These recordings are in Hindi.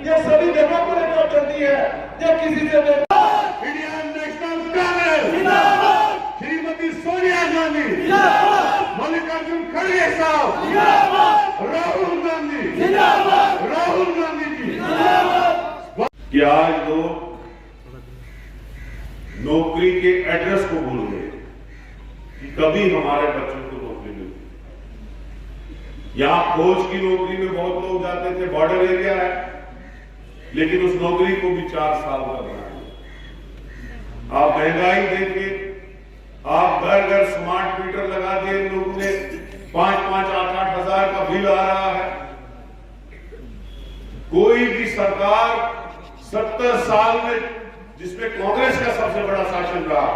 ये सभी जगह को लेकर चलती है। ये किसी से इंडियन नेशनल कांग्रेस जिंदाबाद, श्रीमती सोनिया गांधी जिंदाबाद, मल्लिकार्जुन खड़गे साहब जिंदाबाद, राहुल गांधी जिंदाबाद, राहुल गांधी जी जिंदाबाद। कि आज लोग नौकरी के एड्रेस को भूल गए कि कभी हमारे बच्चों को नौकरी मिलती। यहां फौज की नौकरी में बहुत लोग जाते थे, बॉर्डर एरिया है, लेकिन उस नौकरी को भी 4 साल का बनाया। आप महंगाई देखिए, आप घर घर स्मार्ट मीटर लगा दिए लोगों ने, 5-5, 8-8 हजार का बिल आ रहा है। कोई भी सरकार 70 साल में, जिसमें कांग्रेस का सबसे बड़ा शासन रहा,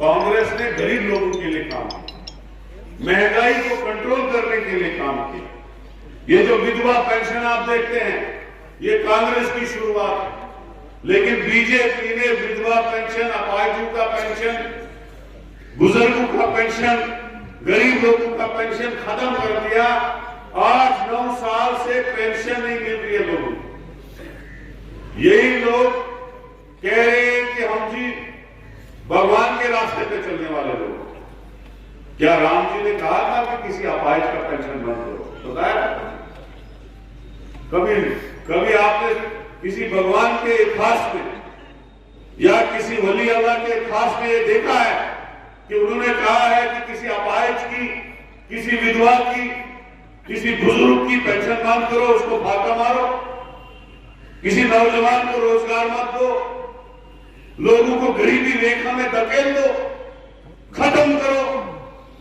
कांग्रेस ने गरीब लोगों के लिए काम किया, महंगाई को कंट्रोल करने के लिए काम किया। ये जो विधवा पेंशन आप देखते हैं, ये कांग्रेस की शुरुआत है, लेकिन बीजेपी ने विधवा पेंशन, अपाहिजों का पेंशन, बुजुर्गों का पेंशन, गरीब लोगों का पेंशन खत्म कर दिया। 8-9 साल से पेंशन नहीं मिल रही है लोगों को। यही लोग कह रहे हैं कि हम जी भगवान के रास्ते पे चलने वाले लोग। क्या राम जी ने कहा था कि किसी अपाहिज का पेंशन बंद करो? बताया कभी आपने किसी भगवान के इतिहास में या किसी वली अल्लाह के इतिहास में ये देखा है कि उन्होंने कहा है कि किसी अपाहिज की, किसी विधवा की, किसी बुजुर्ग की पेंशन बंद करो, उसको फाका मारो, किसी नौजवान को रोजगार मत दो, लोगों को गरीबी रेखा में धकेल दो, खत्म करो।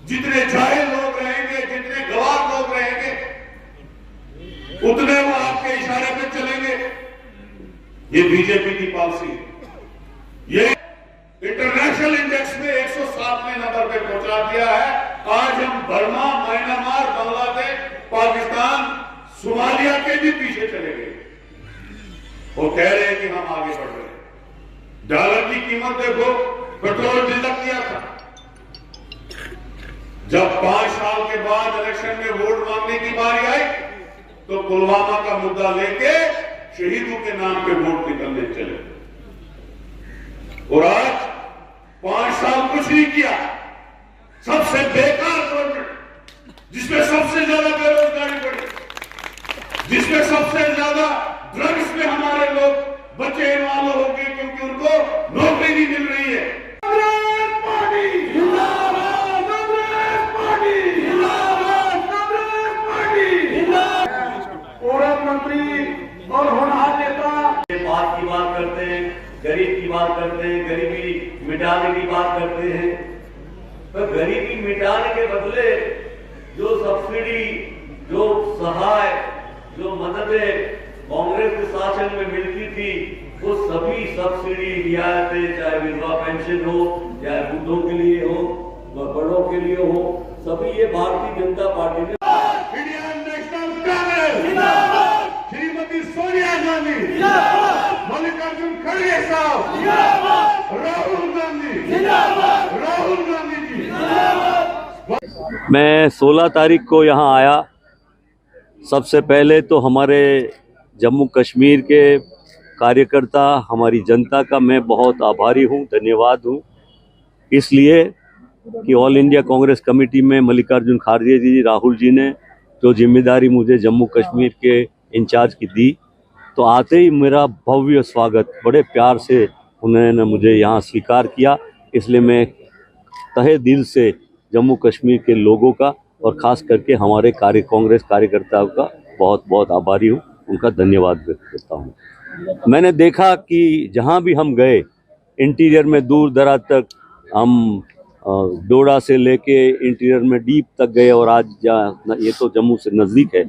जितने जाहिल लोग रहेंगे, जितने गवार लोग रहेंगे, उतने वो आपके इशारे पे चलेंगे। ये बीजेपी की पॉलिसी। ये इंटरनेशनल इंडेक्स में 107वें नंबर पे पहुंचा दिया है। आज हम Burma, Myanmar, Bangladesh, Pakistan, Somalia के भी पीछे चले गए। वो कह रहे हैं कि हम आगे बढ़ रहे हैं। डॉलर की कीमत देखो, पेट्रोल डीजल किया था। जब 5 साल के बाद इलेक्शन में वोट मांगने की बारी आई, तो पुलवामा का मुद्दा लेके शहीदों के नाम पे वोट निकलने चले। और आज 5 साल कुछ नहीं किया। सबसे बेकार गवर्नमेंट, जिसमें सबसे ज्यादा बेरोजगारी बढ़ी, जिसमें सबसे ज्यादा ड्रग्स में हमारे लोग बच्चे इन्वॉल्व हो गए क्योंकि उनको नौकरी नहीं मिल रही है। कांग्रेस पार्टी जिंदाबाद, कांग्रेस पार्टी जिंदाबाद, कांग्रेस पार्टी जिंदाबाद। औरत मंत्री और होनहार नेता बात की बात करते हैं, गरीब की बात करते हैं, गरीबी मिटाने की बात करते हैं। तो गरीबी मिटाने के बदले जो सब्सिडी, जो सहाय मददें कांग्रेस के शासन में मिलती थी, वो सभी सब्सिडी रियायतें, चाहे विधवा पेंशन हो, चाहे बूढ़ों के लिए हो, बड़ों के लिए हो, सभी ये भारतीय जनता पार्टी ने। इंडियन नेशनल कांग्रेस श्रीमती सोनिया गांधी, मल्लिकार्जुन खड़गे साहब, राहुल गांधी, राहुल गांधी जी। मैं 16 तारीख को यहाँ आया। सबसे पहले तो हमारे जम्मू कश्मीर के कार्यकर्ता, हमारी जनता का मैं बहुत आभारी हूँ, धन्यवाद हूँ, इसलिए कि ऑल इंडिया कांग्रेस कमेटी में मल्लिकार्जुन खड़गे जी, राहुल जी ने जो जिम्मेदारी मुझे जम्मू कश्मीर के इंचार्ज की दी, तो आते ही मेरा भव्य स्वागत, बड़े प्यार से उन्होंने मुझे यहाँ स्वीकार किया। इसलिए मैं तहे दिल से जम्मू कश्मीर के लोगों का और ख़ास करके हमारे कांग्रेस कार्यकर्ताओं का बहुत बहुत आभारी हूँ, उनका धन्यवाद व्यक्त करता हूँ। मैंने देखा कि जहाँ भी हम गए, इंटीरियर में दूर दराज तक, हम डोडा से लेके इंटीरियर में डीप तक गए, और आज ये तो जम्मू से नज़दीक है,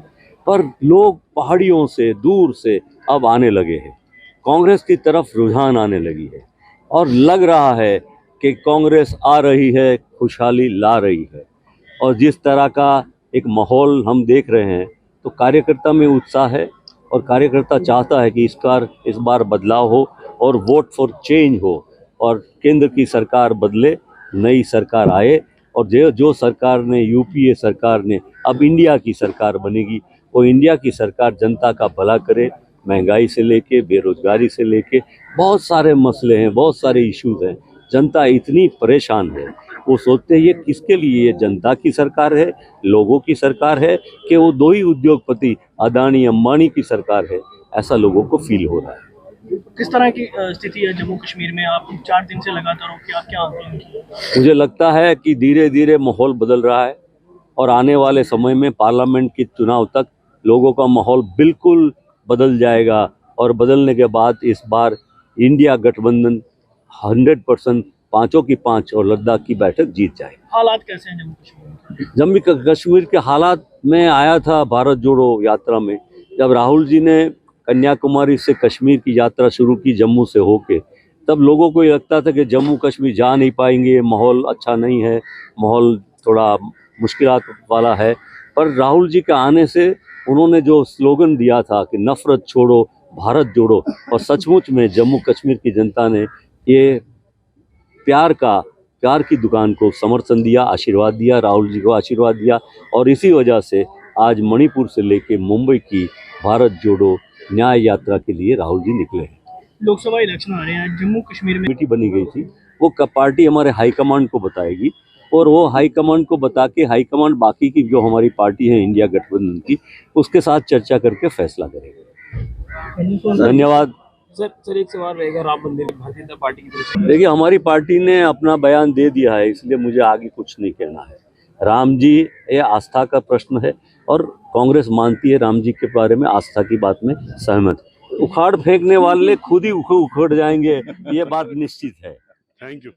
पर लोग पहाड़ियों से, दूर से अब आने लगे हैं। कांग्रेस की तरफ रुझान आने लगी है और लग रहा है कि कांग्रेस आ रही है, खुशहाली ला रही है। और जिस तरह का एक माहौल हम देख रहे हैं, तो कार्यकर्ता में उत्साह है और कार्यकर्ता चाहता है कि इस बार बदलाव हो और वोट फॉर चेंज हो और केंद्र की सरकार बदले, नई सरकार आए, और जो सरकार ने, यूपीए सरकार ने अब इंडिया की सरकार बनेगी, वो इंडिया की सरकार जनता का भला करे। महंगाई से लेके, बेरोजगारी से लेके बहुत सारे मसले हैं, बहुत सारे इश्यूज हैं। जनता इतनी परेशान है, वो सोचते हैं ये किसके लिए, ये जनता की सरकार है, लोगों की सरकार है, कि वो दो ही उद्योगपति अदानी अंबानी की सरकार है, ऐसा लोगों को फील हो रहा है। किस तरह की स्थिति है जम्मू कश्मीर में? आप 4 दिन से लगातार हो, क्या आंदोलन किया? मुझे लगता है कि धीरे धीरे माहौल बदल रहा है और आने वाले समय में पार्लियामेंट के चुनाव तक लोगों का माहौल बिल्कुल बदल जाएगा, और बदलने के बाद इस बार इंडिया गठबंधन 100% 5 की 5 और लद्दाख की बैठक जीत जाए। हालात कैसे हैं जम्मू कश्मीर में? जम्मू कश्मीर के हालात में आया था भारत जोड़ो यात्रा में, जब राहुल जी ने कन्याकुमारी से कश्मीर की यात्रा शुरू की जम्मू से होके, तब लोगों को ये लगता था कि जम्मू कश्मीर जा नहीं पाएंगे, माहौल अच्छा नहीं है, माहौल थोड़ा मुश्किलात वाला है। पर राहुल जी के आने से उन्होंने जो स्लोगन दिया था कि नफरत छोड़ो, भारत जोड़ो, और सचमुच में जम्मू कश्मीर की जनता ने ये प्यार की दुकान को समर्थन दिया, आशीर्वाद दिया, राहुल जी को आशीर्वाद दिया, और इसी वजह से आज मणिपुर से लेके मुंबई की भारत जोड़ो न्याय यात्रा के लिए राहुल जी निकले हैं। लोकसभा इलेक्शन आ रहे हैं, जम्मू कश्मीर में कमेटी बनी गई थी, वो पार्टी हमारे हाईकमांड को बताएगी, और वो हाईकमांड को बता के हाईकमांड बाकी की जो हमारी पार्टी है इंडिया गठबंधन की, उसके साथ चर्चा करके फैसला करेगा। धन्यवाद। सर एक सवाल रहेगा, राम मंदिर भारतीय जनता पार्टी की तरफ से। देखिए, हमारी पार्टी ने अपना बयान दे दिया है, इसलिए मुझे आगे कुछ नहीं कहना है। राम जी ये आस्था का प्रश्न है, और कांग्रेस मानती है राम जी के बारे में, आस्था की बात में सहमत। उखाड़ फेंकने वाले खुद ही उखड़ जाएंगे, ये बात निश्चित है। Thank you.